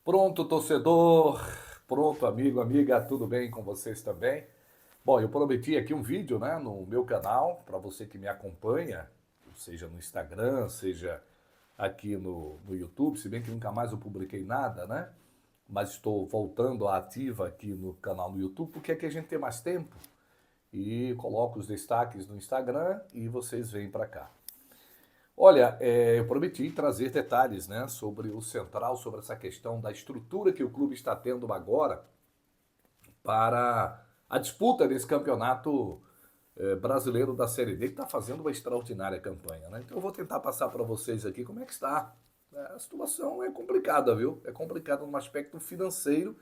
Pronto, torcedor, pronto, amigo, amiga, tudo bem com vocês também? Bom, eu prometi aqui um vídeo, né, no meu canal, para você que me acompanha, seja no Instagram, seja aqui no YouTube, se bem que nunca mais eu publiquei nada, né? Mas estou voltando à ativa aqui no canal no YouTube, porque aqui a gente tem mais tempo e coloco os destaques no Instagram e vocês vêm para cá. Olha, eu prometi trazer detalhes, né, sobre o Central, sobre essa questão da estrutura que o clube está tendo agora para a disputa desse campeonato brasileiro da Série D, que está fazendo uma extraordinária campanha, né? Então eu vou tentar passar para vocês aqui como é que está. A situação é complicada, viu? É complicada no aspecto financeiro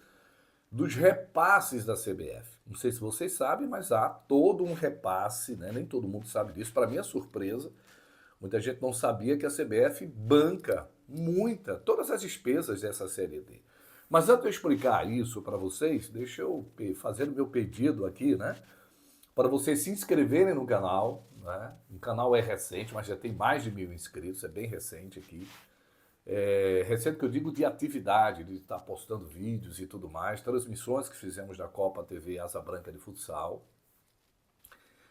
dos repasses da CBF. Não sei se vocês sabem, mas há todo um repasse, né? Nem todo mundo sabe disso. Para mim é surpresa. Muita gente não sabia que a CBF banca todas as despesas dessa Série D. Mas antes de eu explicar isso para vocês, deixa eu fazer o meu pedido aqui, né? Para vocês se inscreverem no canal, né? O canal é recente, mas já tem mais de 1.000 inscritos, é bem recente aqui. Recente que eu digo de atividade, de estar postando vídeos e tudo mais, transmissões que fizemos da Copa TV Asa Branca de Futsal.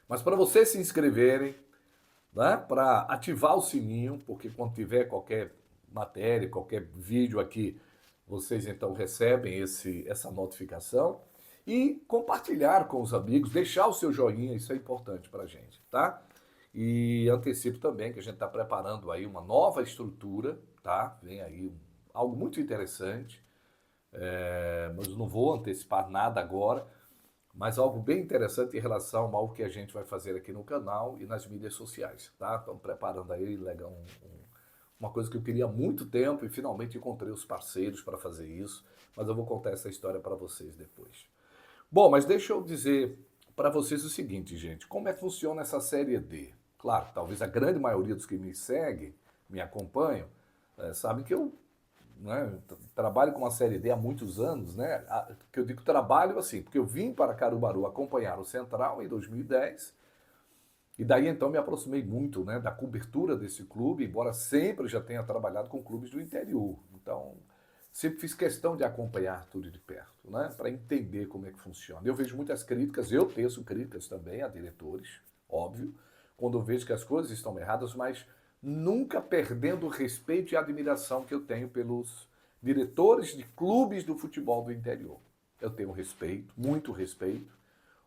Mas para vocês se inscreverem, né, para ativar o sininho, porque quando tiver qualquer matéria, qualquer vídeo aqui, vocês então recebem essa notificação e compartilhar com os amigos, deixar o seu joinha, isso é importante para a gente, tá? E antecipo também que a gente está preparando aí uma nova estrutura, tá? Vem aí algo muito interessante, mas eu não vou antecipar nada agora, mas algo bem interessante em relação ao que a gente vai fazer aqui no canal e nas mídias sociais, tá? Estamos preparando aí legal, uma coisa que eu queria há muito tempo e finalmente encontrei os parceiros para fazer isso, mas eu vou contar essa história para vocês depois. Bom, mas deixa eu dizer para vocês o seguinte, gente, como é que funciona essa Série D? Claro, talvez a grande maioria dos que me seguem, me acompanham, sabem que eu, né, trabalho com a Série D há muitos anos, né? Que eu digo trabalho assim, porque eu vim para Caruaru acompanhar o Central em 2010 e daí então me aproximei muito, né, da cobertura desse clube, embora sempre já tenha trabalhado com clubes do interior. Então, sempre fiz questão de acompanhar tudo de perto, né, para entender como é que funciona. Eu vejo muitas críticas, eu teço críticas também a diretores, óbvio, quando eu vejo que as coisas estão erradas, mas nunca perdendo o respeito e a admiração que eu tenho pelos diretores de clubes do futebol do interior. Eu tenho respeito, muito respeito,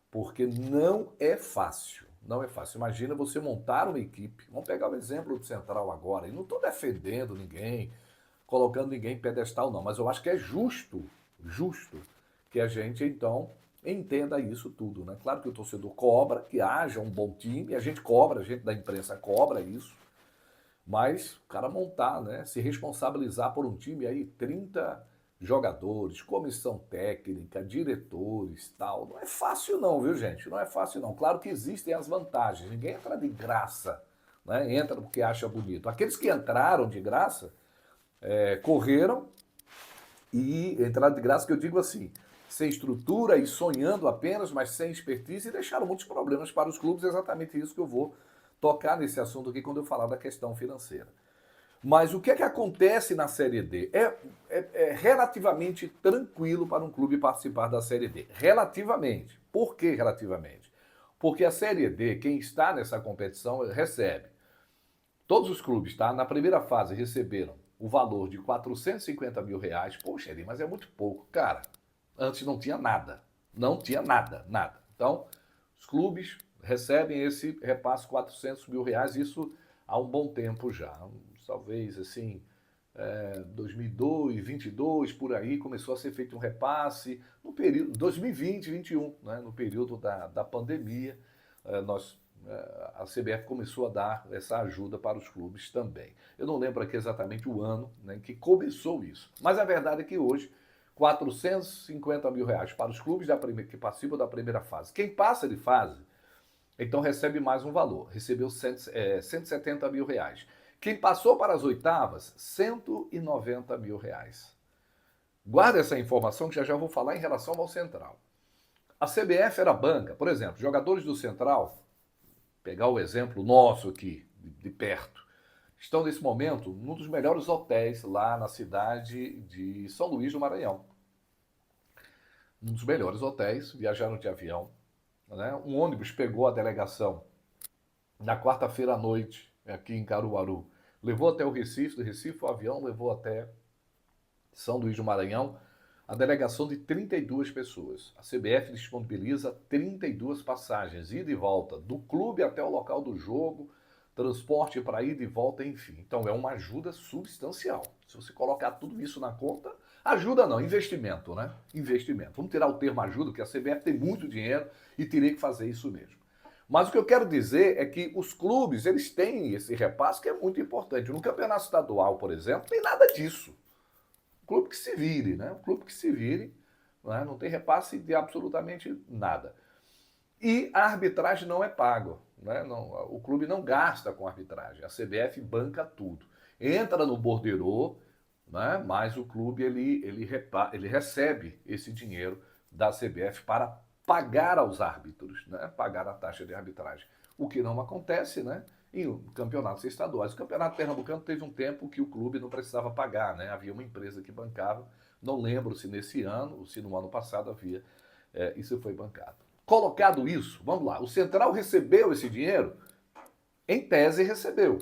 porque não é fácil. Não é fácil. Imagina você montar uma equipe. Vamos pegar o exemplo do Central agora. E não estou defendendo ninguém, colocando ninguém em pedestal, não. Mas eu acho que é justo, que a gente, então, entenda isso tudo. Né? Claro que o torcedor cobra que haja um bom time. A gente cobra, a gente da imprensa cobra isso. Mas o cara montar, né? Se responsabilizar por um time aí, 30 jogadores, comissão técnica, diretores, tal. Não é fácil não, viu, gente? Não é fácil não. Claro que existem as vantagens. Ninguém entra de graça, né? Entra porque acha bonito. Aqueles que entraram de graça, correram e entraram de graça, que eu digo assim, sem estrutura e sonhando apenas, mas sem expertise, e deixaram muitos problemas para os clubes. É exatamente isso que eu vou tocar nesse assunto aqui quando eu falar da questão financeira. Mas o que é que acontece na Série D? É relativamente tranquilo para um clube participar da Série D. Relativamente. Por que relativamente? Porque a Série D, quem está nessa competição, recebe. Todos os clubes, tá? Na primeira fase receberam o valor de R$ 450 mil. Poxa, Eri, mas é muito pouco. Cara, antes não tinha nada. Não tinha nada, nada. Então, os clubes recebem esse repasse de R$ 400 mil, isso há um bom tempo já. Talvez, assim, 2002, 22, por aí, começou a ser feito um repasse no período 2020, 21, né, no período da pandemia, a CBF começou a dar essa ajuda para os clubes também. Eu não lembro aqui exatamente o ano, né, que começou isso, mas a verdade é que hoje R$ 450 mil para os clubes que participam da primeira fase. Quem passa de fase, então recebe mais um valor, recebeu R$ 170 mil. Quem passou para as oitavas, R$ 190 mil. Guarda essa informação que já vou falar em relação ao Central. A CBF era banca, por exemplo, jogadores do Central, pegar o exemplo nosso aqui, de perto. estão nesse momento num dos melhores hotéis lá na cidade de São Luís do Maranhão. Um dos melhores hotéis, viajaram de avião, né? Um ônibus pegou a delegação na quarta-feira à noite, aqui em Caruaru, levou até o Recife, do Recife o avião levou até São Luís do Maranhão, a delegação de 32 pessoas. A CBF disponibiliza 32 passagens, ida e volta, do clube até o local do jogo, transporte para ida e volta, enfim. Então é uma ajuda substancial. Se você colocar tudo isso na conta, ajuda não, investimento, né? Investimento. Vamos tirar o termo ajuda, porque a CBF tem muito dinheiro e teria que fazer isso mesmo. Mas o que eu quero dizer é que os clubes, eles têm esse repasse que é muito importante. No campeonato estadual, por exemplo, tem nada disso. O clube que se vire, né? O clube que se vire, né? Não tem repasse de absolutamente nada. E a arbitragem não é paga, né? Não, o clube não gasta com arbitragem. A CBF banca tudo. Entra no borderô, né? Mas o clube ele recebe esse dinheiro da CBF para pagar aos árbitros, né? Pagar a taxa de arbitragem. O que não acontece, né? Em campeonatos estaduais. O campeonato pernambucano teve um tempo que o clube não precisava pagar, né? Havia uma empresa que bancava. Não lembro se nesse ano ou se no ano passado havia. Isso foi bancado. Colocado isso, vamos lá. O Central recebeu esse dinheiro? Em tese recebeu,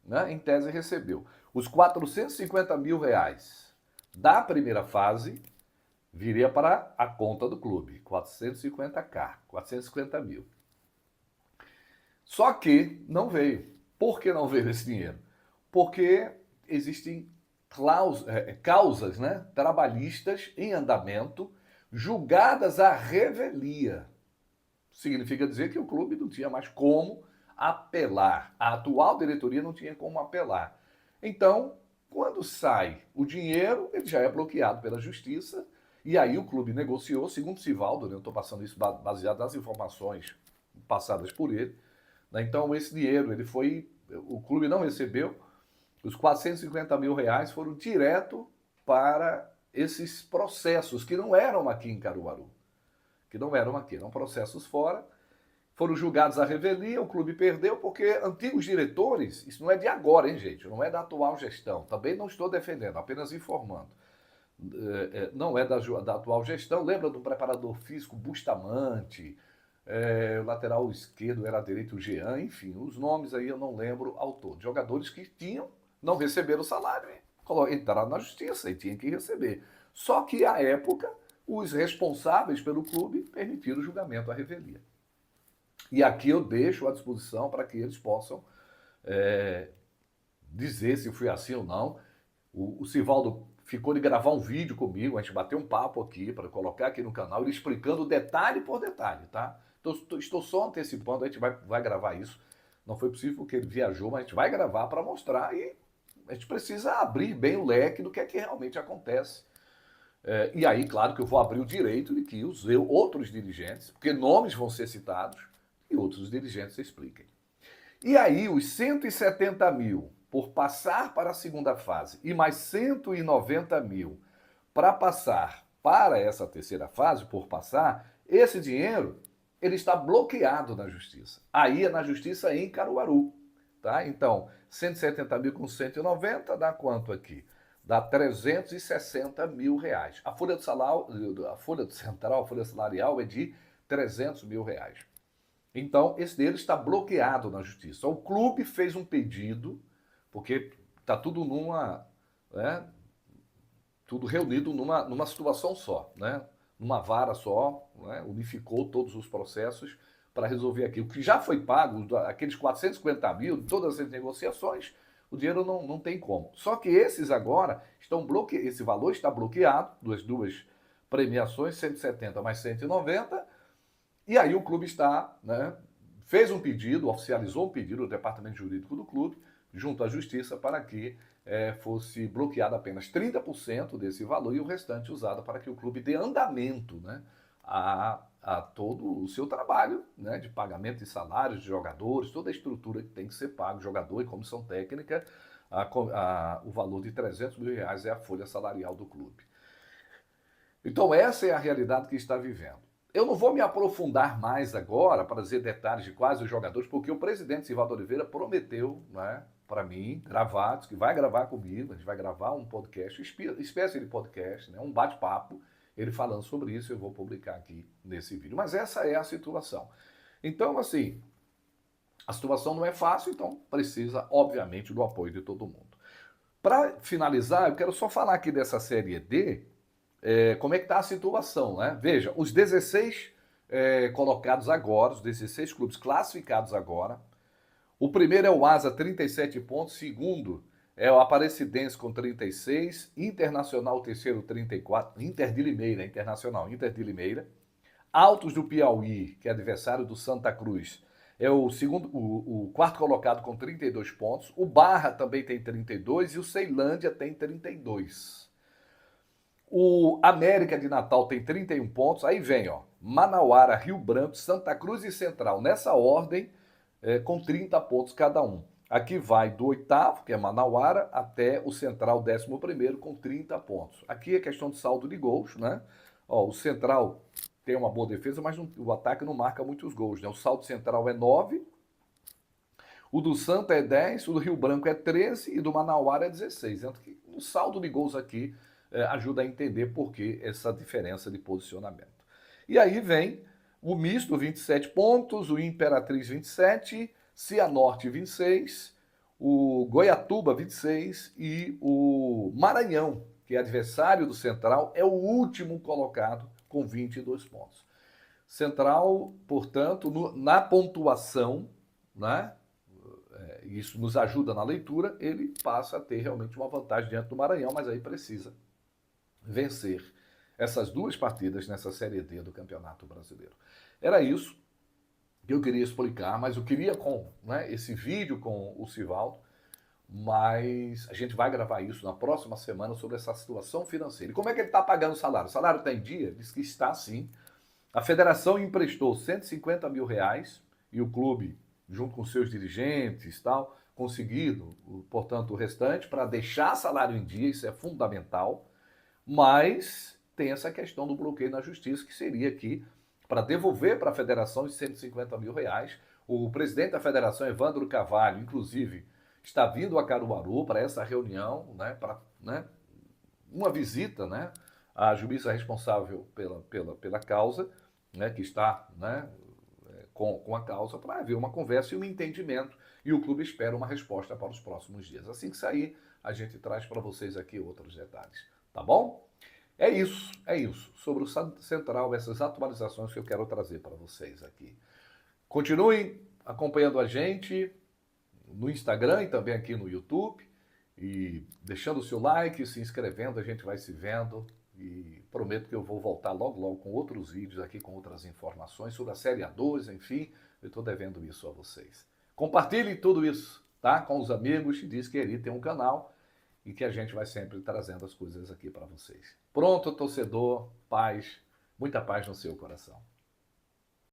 né? Em tese recebeu. Os 450 mil reais da primeira fase viria para a conta do clube, 450 mil. Só que não veio. Por que não veio esse dinheiro? Porque existem causas, né, trabalhistas em andamento, julgadas à revelia. Significa dizer que o clube não tinha mais como apelar. A atual diretoria não tinha como apelar. Então, quando sai o dinheiro, ele já é bloqueado pela justiça. E aí o clube negociou, segundo Sivaldo, né, eu estou passando isso baseado nas informações passadas por ele. Né, então, esse dinheiro, o clube não recebeu. Os 450 mil reais foram direto para esses processos que não eram aqui em Caruaru. Que não eram aqui, eram processos fora. Foram julgados à revelia, o clube perdeu, porque antigos diretores, isso não é de agora, hein, gente? Não é da atual gestão. Também não estou defendendo, apenas informando. Não é da atual gestão. Lembra do preparador físico Bustamante, o lateral esquerdo era direito Jean, enfim, os nomes aí eu não lembro ao todo. Jogadores que não receberam o salário, entraram na justiça e tinham que receber. Só que, à época, os responsáveis pelo clube permitiram o julgamento à revelia. E aqui eu deixo à disposição para que eles possam dizer se foi assim ou não. O Sivaldo ficou de gravar um vídeo comigo, a gente bateu um papo aqui para colocar aqui no canal, ele explicando detalhe por detalhe, tá? Então, estou só antecipando, a gente vai gravar isso. Não foi possível porque ele viajou, mas a gente vai gravar para mostrar e a gente precisa abrir bem o leque do que é que realmente acontece. E aí, claro que eu vou abrir o direito de que os outros dirigentes, porque nomes vão ser citados, e outros dirigentes expliquem. E aí, os 170 mil por passar para a segunda fase e mais 190 mil para passar para essa terceira fase, por passar, esse dinheiro ele está bloqueado na justiça. Aí é na justiça em Caruaru. Tá? Então, 170 mil com 190 dá quanto aqui? Dá 360 mil reais. A folha salarial é de 300 mil reais. Então, esse dinheiro está bloqueado na justiça. O clube fez um pedido, porque está tudo tudo reunido numa situação só, né? Numa vara só, né? Unificou todos os processos para resolver aquilo. O que já foi pago, aqueles 450 mil, todas as negociações, o dinheiro não tem como. Só que esses agora estão bloqueados, esse valor está bloqueado, das duas premiações, 170 mais 190, e aí o clube fez um pedido, oficializou um pedido do departamento jurídico do clube, junto à justiça, para que fosse bloqueado apenas 30% desse valor e o restante usado para que o clube dê andamento, né, a todo o seu trabalho, né, de pagamento de salários de jogadores, toda a estrutura que tem que ser pago, jogador e comissão técnica, o valor de 300 mil reais é a folha salarial do clube. Então essa é a realidade que está vivendo. Eu não vou me aprofundar mais agora para dizer detalhes de quais os jogadores, porque o presidente Sivaldo Oliveira prometeu, né, para mim gravar, que vai gravar comigo, a gente vai gravar um podcast, espécie de podcast, né, um bate-papo, ele falando sobre isso, eu vou publicar aqui nesse vídeo. Mas essa é a situação. Então, assim, a situação não é fácil, então precisa, obviamente, do apoio de todo mundo. Para finalizar, eu quero só falar aqui dessa Série D, como é que está a situação, né? Veja, os 16 colocados agora, os 16 clubes classificados agora. O primeiro é o Asa, 37 pontos. Segundo é o Aparecidense com 36. Internacional, terceiro, 34. Inter de Limeira, Internacional, Inter de Limeira. Altos do Piauí, que é adversário do Santa Cruz, é o segundo, o quarto colocado com 32 pontos. O Barra também tem 32 e o Ceilândia tem 32. O América de Natal tem 31 pontos. Aí vem, ó, Manauara, Rio Branco, Santa Cruz e Central, nessa ordem, com 30 pontos cada um. Aqui vai do oitavo, que é Manauara, até o Central, 11º, com 30 pontos. Aqui é questão de saldo de gols, né? Ó, o Central tem uma boa defesa, mas o ataque não marca muitos gols, né? O saldo central é 9, o do Santa é 10, o do Rio Branco é 13 e do Manauara é 16. Então, o saldo de gols aqui ajuda a entender por que essa diferença de posicionamento. E aí vem o Misto, 27 pontos, o Imperatriz, 27, Cianorte, 26, o Goiatuba, 26 e o Maranhão, que é adversário do Central, é o último colocado com 22 pontos. Central, portanto, na pontuação, né? Isso nos ajuda na leitura, ele passa a ter realmente uma vantagem diante do Maranhão, mas aí precisa vencer essas duas partidas nessa Série D do Campeonato Brasileiro. Era isso que eu queria explicar, mas eu queria esse vídeo com o Sivaldo, mas a gente vai gravar isso na próxima semana sobre essa situação financeira. E como é que ele está pagando o salário? O salário está em dia? Diz que está sim. A federação emprestou 150 mil reais e o clube, junto com seus dirigentes, tal, conseguido, portanto, o restante para deixar salário em dia, isso é fundamental, mas tem essa questão do bloqueio na justiça, que seria aqui para devolver para a federação os 150 mil reais. O presidente da federação, Evandro Carvalho, inclusive, está vindo a Caruaru para essa reunião, né, para uma visita, né, à juíza responsável pela causa, né, que está, né, com a causa, para haver uma conversa e um entendimento, e o clube espera uma resposta para os próximos dias. Assim que sair, a gente traz para vocês aqui outros detalhes, tá bom? É isso. Sobre o Central, essas atualizações que eu quero trazer para vocês aqui. Continuem acompanhando a gente no Instagram e também aqui no YouTube, e deixando o seu like, se inscrevendo, a gente vai se vendo, e prometo que eu vou voltar logo com outros vídeos aqui, com outras informações sobre a Série A2, enfim, eu estou devendo isso a vocês. Compartilhe tudo isso, tá? Com os amigos, diz que ele tem um canal e que a gente vai sempre trazendo as coisas aqui para vocês. Pronto, torcedor, paz, muita paz no seu coração.